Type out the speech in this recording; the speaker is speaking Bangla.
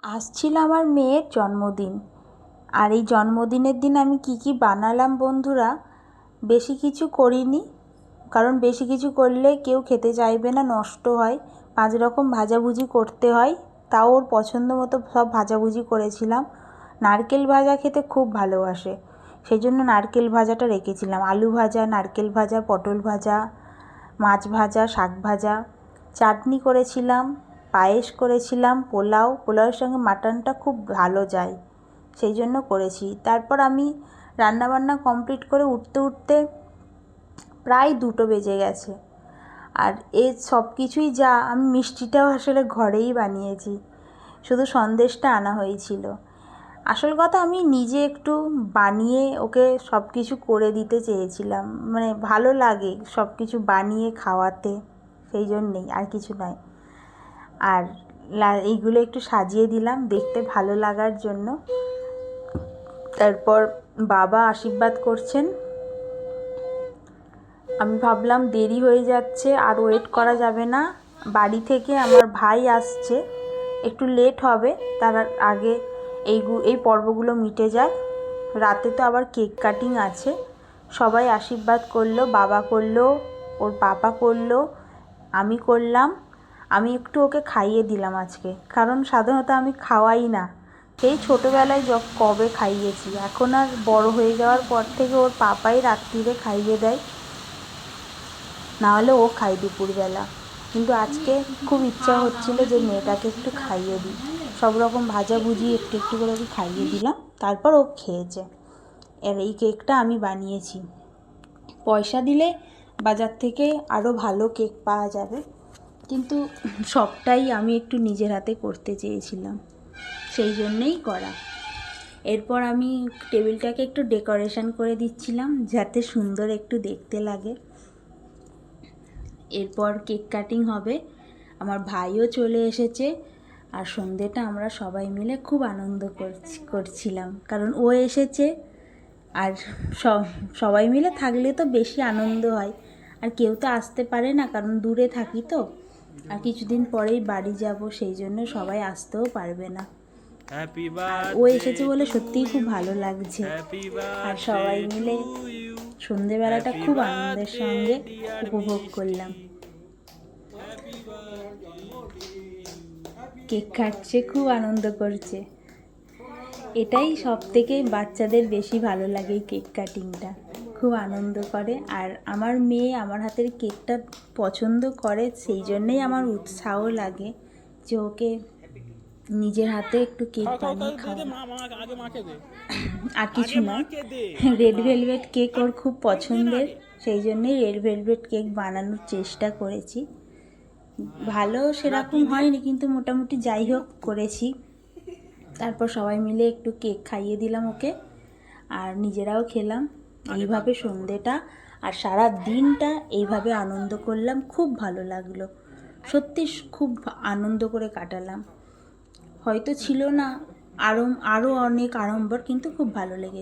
আসছিল আমার মেয়ের জন্মদিন। আর এই জন্মদিনের দিন আমি কি বানালাম বন্ধুরা, বেশি কিছু করিনি, কারণ বেশি কিছু করলে কেউ খেতে চাইবে না, নষ্ট হয়। 5 রকম ভাজাভুজি করতে হয়, তাও ওর পছন্দ মতো সব ভাজাভুজি করেছিলাম। নারকেল ভাজা খেতে খুব ভালোবাসে, সেই জন্য নারকেল ভাজাটা রেখেছিলাম। আলু ভাজা, নারকেল ভাজা, পটল ভাজা, মাছ ভাজা, শাক ভাজা, চাটনি করেছিলাম, পায়েস করেছিলাম, পোলাওয়ের সঙ্গে মাটনটা খুব ভালো যায়, সেই জন্য করেছি। তারপর আমি রান্নাবান্না কমপ্লিট করে উঠতে উঠতে প্রায় 2টো বেজে গেছে। আর সব কিছুই যা, আমি মিষ্টিটাও আসলে ঘরেই বানিয়েছি, শুধু সন্দেশটা আনা হয়েছিল। আসল কথা, আমি নিজে একটু বানিয়ে ওকে সব কিছু করে দিতে চেয়েছিলাম, মানে ভালো লাগে সব কিছু বানিয়ে খাওয়াতে, সেই জন্যেই, আর কিছু নয়। আর এইগুলো একটু সাজিয়ে দিলাম দেখতে ভালো লাগার জন্য। তারপর বাবা আশীর্বাদ করছেন। আমি ভাবলাম দেরি হয়ে যাচ্ছে, আর ওয়েট করা যাবে না, বাড়ি থেকে আমার ভাই আসছে, একটু লেট হবে, তার আগে এই পর্বগুলো মিটে যাক। রাতে তো আবার কেক কাটিং আছে। সবাই আশীর্বাদ করলো, বাবা করলো, ওর পাপা করলো, আমি করলাম। আমি একটু ওকে খাইয়ে দিলাম আজকে, কারণ সাধারণত আমি খাওয়াই না, সেই ছোটোবেলায় কবে খাইয়েছি, এখন আর বড় হয়ে যাওয়ার পর থেকে ওর পাপাই রাত্রিরে খাইয়ে দেয়, নাহলে ও খায় দুপুরবেলা। কিন্তু আজকে খুব ইচ্ছা হচ্ছিল যে মেয়েটাকে একটু খাইয়ে দিই, সব রকম ভাজাভুজি একটু একটু করে ওকে খাইয়ে দিলাম, তারপর ও খেয়েছে। আর এই কেকটা আমি বানিয়েছি। পয়সা দিলে বাজার থেকে আরও ভালো কেক পাওয়া যাবে, কিন্তু সবটাই আমি একটু নিজের হাতে করতে চেয়েছিলাম, সেই জন্যেই করা। এরপর আমি টেবিলটাকে একটু ডেকোরেশন করে দিচ্ছিলাম, যাতে সুন্দর একটু দেখতে লাগে। এরপর কেক কাটিং হবে, আমার ভাইও চলে এসেছে, আর সন্ধেটা আমরা সবাই মিলে খুব আনন্দ করছিলাম, কারণ ও এসেছে। আর সবাই মিলে থাকলে তো বেশি আনন্দ হয়, আর কেউ তো আসতে পারে না, কারণ দূরে থাকি তো, আর কিছুদিন পরেই বাড়ি যাব, সেই জন্য সবাই আসতেও পারবে না। আর ও এসেছে বলে সত্যিই খুব ভালো লাগছে, আর সবাই মিলে সন্ধেবেলাটা খুব আনন্দের সঙ্গে উপভোগ করলাম। কেক কাটছে, খুব আনন্দ করছে, এটাই সব থেকে বাচ্চাদের বেশি ভালো লাগে, কেক কাটিংটা খুব আনন্দ করে। আর আমার মেয়ে আমার হাতের কেকটা পছন্দ করে, সেই জন্যেই আমার উৎসাহ লাগে যে ওকে নিজের হাতে একটু কেক বানিয়ে খাওয়া। আর কিছু না, রেড ভেলভেট কেক ওর খুব পছন্দের, সেই জন্যেই রেড ভেলভেট কেক বানানোর চেষ্টা করেছি। ভালো সেরকম হয়নি, কিন্তু মোটামুটি যাই হোক করেছি। তারপর সবাই মিলে একটু কেক খাইয়ে দিলাম ওকে, আর নিজেরাও খেলাম। এইভাবে সন্ধেটা আর সারা দিনটা এইভাবে আনন্দ করলাম, খুব ভালো লাগলো, সত্যি খুব আনন্দ করে কাটালাম। হয়তো ছিল না আরও অনেক আড়ম্বর, কিন্তু খুব ভালো লেগেছে।